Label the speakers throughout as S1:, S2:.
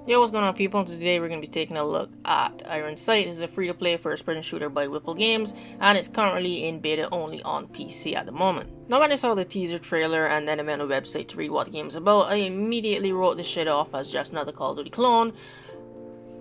S1: Yo, what's going on, people? Today we're going to be taking a look at Ironsight. It's a free-to-play first-person shooter by Whipple Games, and it's currently in beta only on PC at the moment. Now, when I saw the teaser trailer and then I went on the website to read what the game's about, I immediately wrote this shit off as just another Call of Duty clone.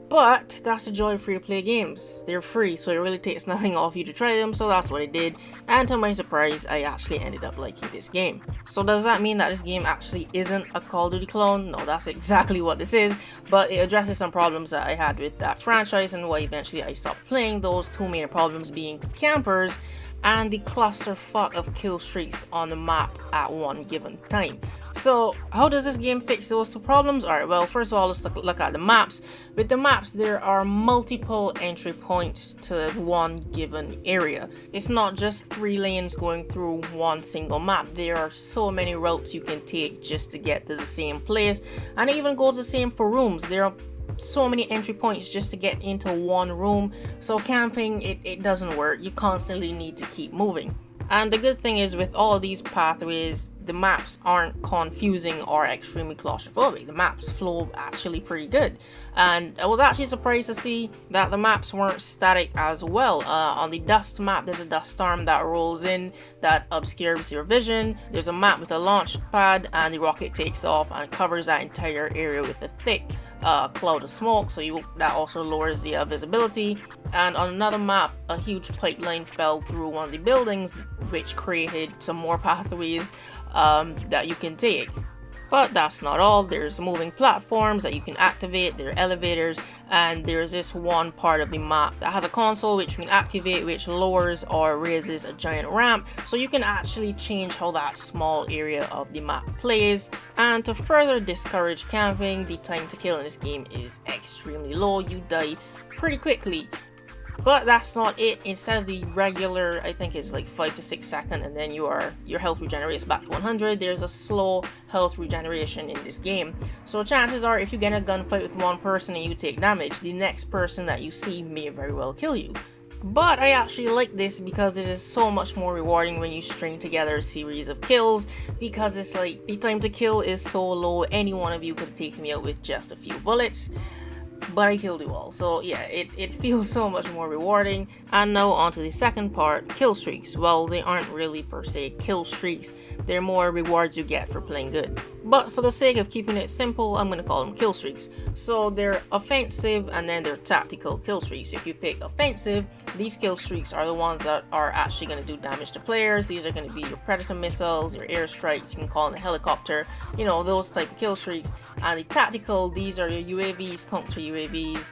S1: But that's the joy of free-to-play games. They're free, so it really takes nothing off you to try them, so that's what I did. And to my surprise, I actually ended up liking this game. So does that mean that this game actually isn't a Call of Duty clone? No, that's exactly what this is, but it addresses some problems that I had with that franchise and why eventually I stopped playing. Those two main problems being campers and the clusterfuck of kill streaks on the map at one given time. So how does this game fix those two problems? Alright, well, first of all, let's look at the maps. With the maps, there are multiple entry points to one given area. It's not just 3 lanes going through one single map. There are so many routes you can take just to get to the same place, and it even goes the same for rooms. There are so many entry points just to get into one room, so camping, it doesn't work. You constantly need to keep moving. And the good thing is, with all these pathways, the maps aren't confusing or extremely claustrophobic. The maps flow actually pretty good, and I was actually surprised to see that the maps weren't static as well. On the dust map, there's a dust storm that rolls in that obscures your vision. There's a map with a launch pad, and the rocket takes off and covers that entire area with a thick cloud of smoke, so that also lowers the visibility. And on another map, a huge pipeline fell through one of the buildings, which created some more pathways that you can take. But that's not all. There's moving platforms that you can activate, there are elevators, and there's this one part of the map that has a console which you can activate, which lowers or raises a giant ramp, so you can actually change how that small area of the map plays. And to further discourage camping, the time to kill in this game is extremely low. You die pretty quickly. But that's not it. Instead of the regular, I think it's like 5 to 6 seconds, and then your health regenerates back to 100, there's a slow health regeneration in this game. So chances are, if you get in a gunfight with one person and you take damage, the next person that you see may very well kill you. But I actually like this because it is so much more rewarding when you string together a series of kills, because it's like the time to kill is so low, any one of you could take me out with just a few bullets. But I killed you all, so yeah, it feels so much more rewarding. And now on to the second part, kill streaks. Well, they aren't really per se kill streaks, they're more rewards you get for playing good. But for the sake of keeping it simple, I'm going to call them kill streaks. So they're offensive and then they're tactical kill streaks. If you pick offensive, these kill streaks are the ones that are actually going to do damage to players. These are going to be your predator missiles, your airstrikes, you can call it a helicopter, you know, those type of kill streaks. And the tactical, these are your UAVs, counter UAVs,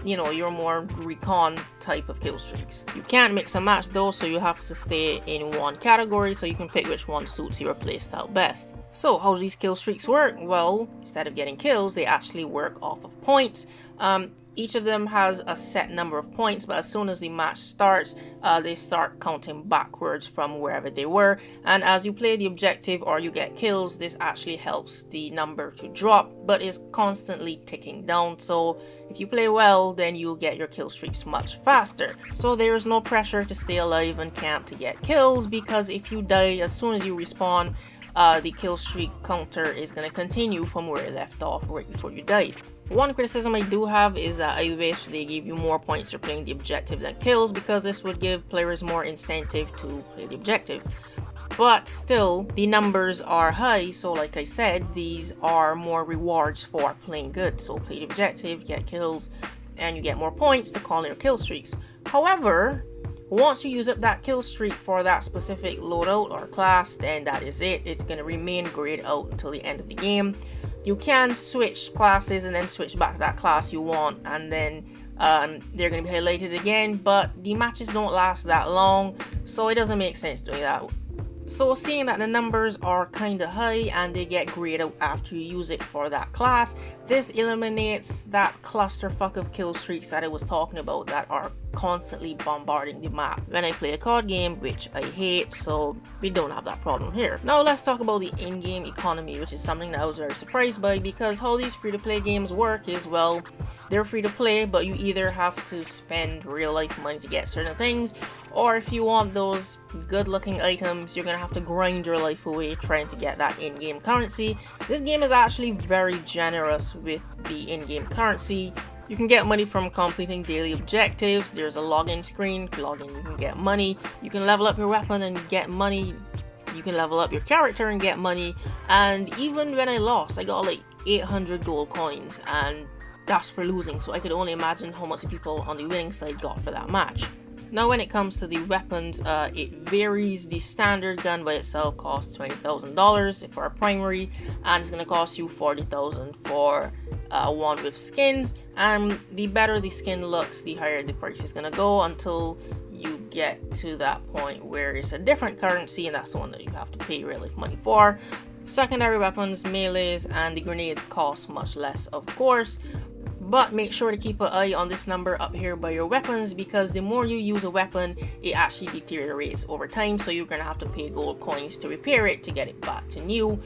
S1: you know, your more recon type of kill streaks. You can't mix and match those, so you have to stay in one category, so you can pick which one suits your playstyle best. So how do these kill streaks work? Well, instead of getting kills, they actually work off of points. Each of them has a set number of points, but as soon as the match starts, they start counting backwards from wherever they were. And as you play the objective or you get kills, this actually helps the number to drop, but is constantly ticking down. So if you play well, then you'll get your kill streaks much faster. So there's no pressure to stay alive and camp to get kills, because if you die as soon as you respawn, the kill streak counter is going to continue from where it left off right before you died. One criticism I do have is that I wish they gave you more points for playing the objective than kills, because this would give players more incentive to play the objective. But still, the numbers are high, so like I said, these are more rewards for playing good. So play the objective, get kills, and you get more points to call in your kill streaks. However, once you use up that kill streak for that specific loadout or class, then that is it. It's going to remain grayed out until the end of the game. You can switch classes and then switch back to that class you want, and then they're going to be highlighted again, but the matches don't last that long, so it doesn't make sense doing that. So seeing that the numbers are kinda high and they get grayed out after you use it for that class, this eliminates that clusterfuck of kill streaks that I was talking about that are constantly bombarding the map when I play a COD game, which I hate, so we don't have that problem here. Now let's talk about the in-game economy, which is something that I was very surprised by, because how these free-to-play games work is, well, They're free to play, but you either have to spend real life money to get certain things, or if you want those good looking items, you're gonna have to grind your life away trying to get that in-game currency. This game is actually very generous with the in-game currency. You can get money from completing daily objectives. There's a login screen. Log in, you can get money. You can level up your weapon and get money. You can level up your character and get money. And even when I lost, I got like 800 gold coins, and that's for losing, so I could only imagine how much the people on the winning side got for that match. Now when it comes to the weapons, it varies. The standard gun by itself costs $20,000 for a primary, and it's going to cost you $40,000 for one with skins. And the better the skin looks, the higher the price is going to go, until you get to that point where it's a different currency, and that's the one that you have to pay real life money for. Secondary weapons, melees, and the grenades cost much less, of course. But make sure to keep an eye on this number up here by your weapons, because the more you use a weapon, it actually deteriorates over time, so you're gonna have to pay gold coins to repair it to get it back to new.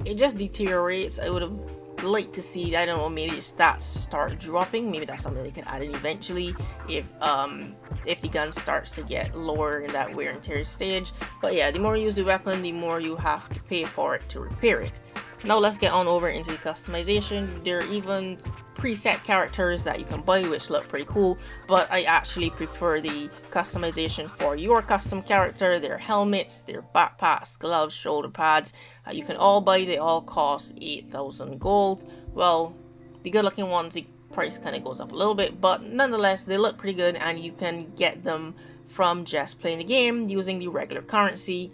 S1: It just deteriorates. I would have liked to see, I don't know, maybe the stats start dropping. Maybe that's something they can add in eventually if the gun starts to get lower in that wear and tear stage. But yeah, the more you use the weapon, the more you have to pay for it to repair it. Now let's get on over into the customization. There are even preset characters that you can buy, which look pretty cool, but I actually prefer the customization for your custom character. Their helmets, their backpacks, gloves, shoulder pads, you can all buy. They all cost 8,000 gold. Well, the good looking ones, the price kind of goes up a little bit, but nonetheless they look pretty good, and you can get them from just playing the game using the regular currency.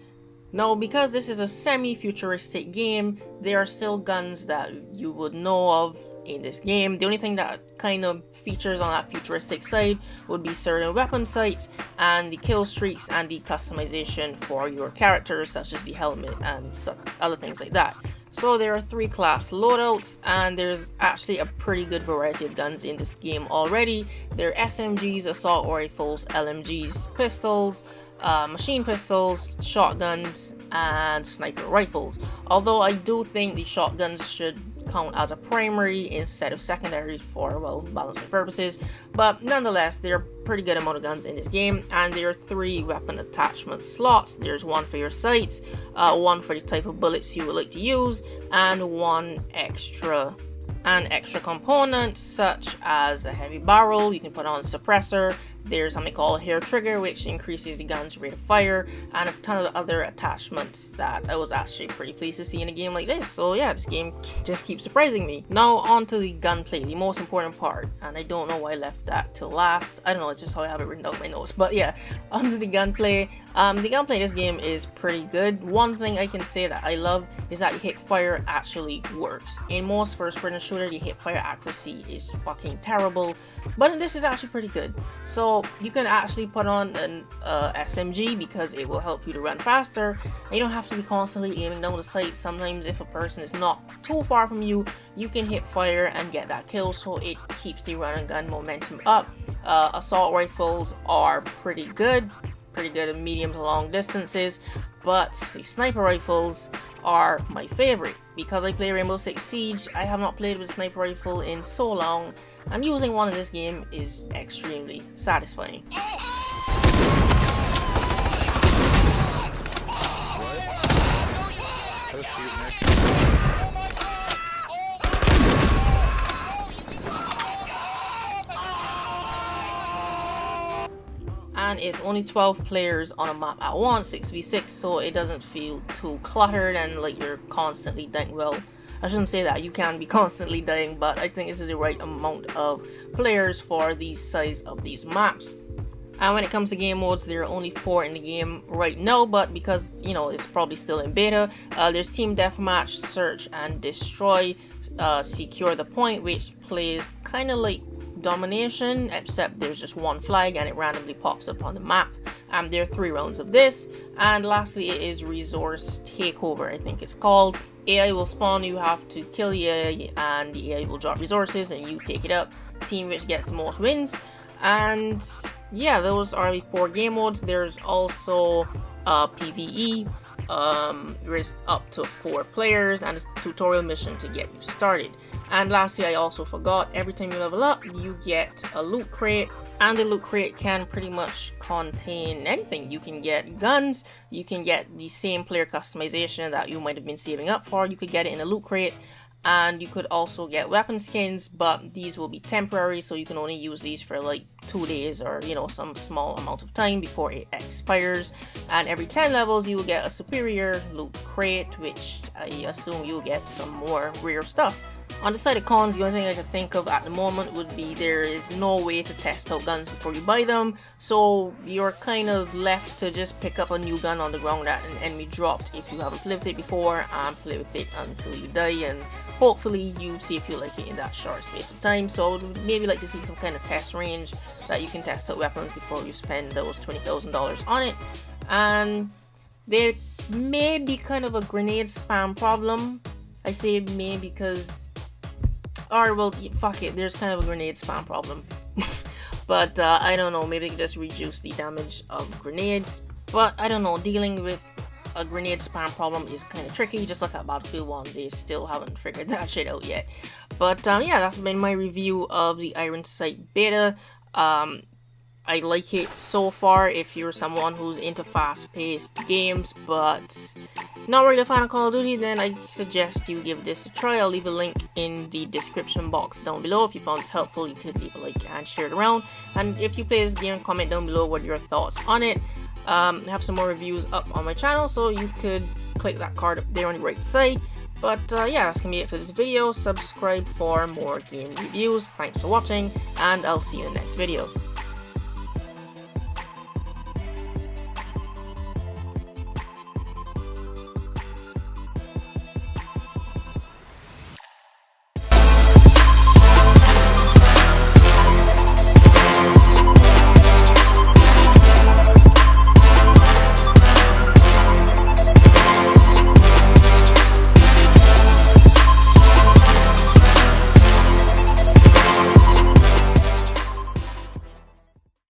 S1: Now, because this is a semi-futuristic game, there are still guns that you would know of in this game. The only thing that kind of features on that futuristic side would be certain weapon sights and the kill streaks and the customization for your characters, such as the helmet and other things like that. So there are 3 class loadouts, and there's actually a pretty good variety of guns in this game already. There are SMGs, assault rifles, LMGs, pistols, machine pistols, shotguns, and sniper rifles. Although I do think the shotguns should count as a primary instead of secondaries for, well, balancing purposes, but nonetheless, there are pretty good amount of guns in this game, and there are 3 weapon attachment slots. There's one for your sights, one for the type of bullets you would like to use, and one extra components such as a heavy barrel. You can put on a suppressor. There's something called a hair trigger, which increases the gun's rate of fire, and a ton of other attachments that I was actually pretty pleased to see in a game like this. So yeah, this game just keeps surprising me. Now on to the gunplay, the most important part, and I don't know why I left that till last. I don't know, it's just how I have it written down in my notes. But yeah, on to the gunplay. The gunplay in this game is pretty good. One thing I can say that I love is that the hip fire actually works. In most first-person shooter, the hip fire accuracy is fucking terrible, but in this is actually pretty good. So you can actually put on an SMG because it will help you to run faster. You don't have to be constantly aiming down the sight. Sometimes if a person is not too far from you, you can hip fire and get that kill, so it keeps the run and gun momentum up. Assault rifles are pretty good at medium to long distances, but the sniper rifles are my favorite. Because I play Rainbow Six Siege, I have not played with a sniper rifle in so long, and using one in this game is extremely satisfying. And it's only 12 players on a map at once, 6v6, so it doesn't feel too cluttered and like you're constantly dying. Well, I shouldn't say that, you can be constantly dying, but I think this is the right amount of players for the size of these maps. And when it comes to game modes, there are only 4 in the game right now, but because, you know, it's probably still in beta, there's Team Deathmatch, Search and Destroy, Secure the Point, which plays kind of like Domination, except there's just one flag and it randomly pops up on the map. There are 3 rounds of this. And lastly, it is Resource Takeover, I think it's called. AI will spawn, you have to kill the AI, and the AI will drop resources and you take it up. Team which gets the most wins. And yeah, those are the 4 game modes. There's also PvE, there's up to 4 players, and a tutorial mission to get you started. And lastly, I also forgot, every time you level up, you get a loot crate, and the loot crate can pretty much contain anything. You can get guns, you can get the same player customization that you might have been saving up for, you could get it in a loot crate, and you could also get weapon skins, but these will be temporary, so you can only use these for like 2 days or, you know, some small amount of time before it expires. And every 10 levels you will get a superior loot crate, which I assume you'll get some more rare stuff. On the side of cons, the only thing I can think of at the moment would be there is no way to test out guns before you buy them, so you're kind of left to just pick up a new gun on the ground that an enemy dropped if you haven't played with it before, and play with it until you die, and hopefully you see if you like it in that short space of time. So maybe like to see some kind of test range that you can test out weapons before you spend those $20,000 on it. And there may be kind of a grenade spam problem. I say may because, or well, fuck it, there's kind of a grenade spam problem. But I don't know, maybe they can just reduce the damage of grenades. But I don't know, dealing with a grenade spam problem is kind of tricky. Just look at Battlefield 1, they still haven't figured that shit out yet. But yeah, that's been my review of the Ironsight beta. I like it so far if you're someone who's into fast-paced games, but not really a fan of Call of Duty, then I suggest you give this a try. I'll leave a link in the description box down below. If you found this helpful, you could leave a like and share it around. And if you play this game, comment down below what your thoughts on it. I have some more reviews up on my channel, so you could click that card up there on the right side. But yeah, that's gonna be it for this video. Subscribe for more game reviews. Thanks for watching, and I'll see you in the next video.